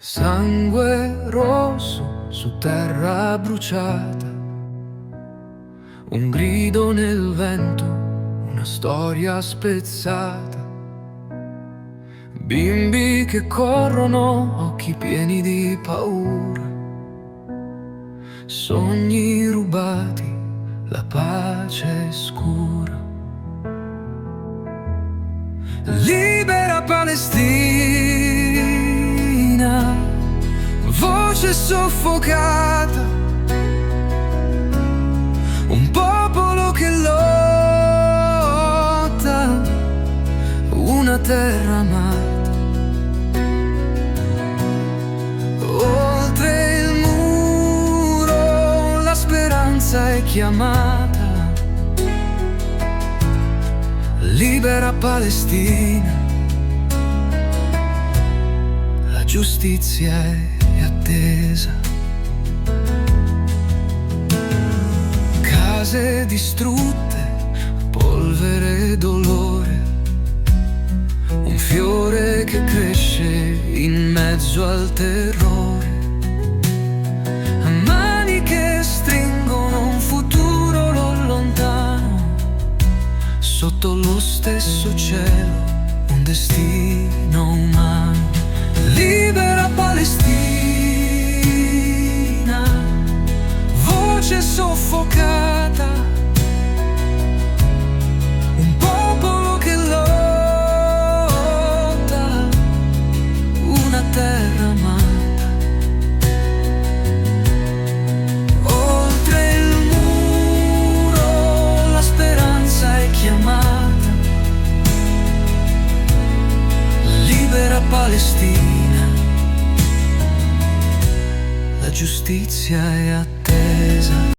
Sangue rosso su terra bruciata, un grido nel vento, una storia spezzata. Bimbi che corrono, occhi pieni di paura, sogni rubati, la pace scura. Libera Palestina, voce soffocata, un popolo che lotta, una terra amata. Oltre il muro la speranza è chiamata. Libera Palestina, la giustizia è attesa. Case distrutte, polvere e dolore, un fiore che cresce in mezzo al terrore. Mani che stringono un futuro lontano, sotto lo stesso cielo, un destino umano. Libera Palestina, voce soffocata, un popolo che lotta, una terra amata. Oltre il muro la speranza è chiamata. Libera Palestina, la giustizia è attesa.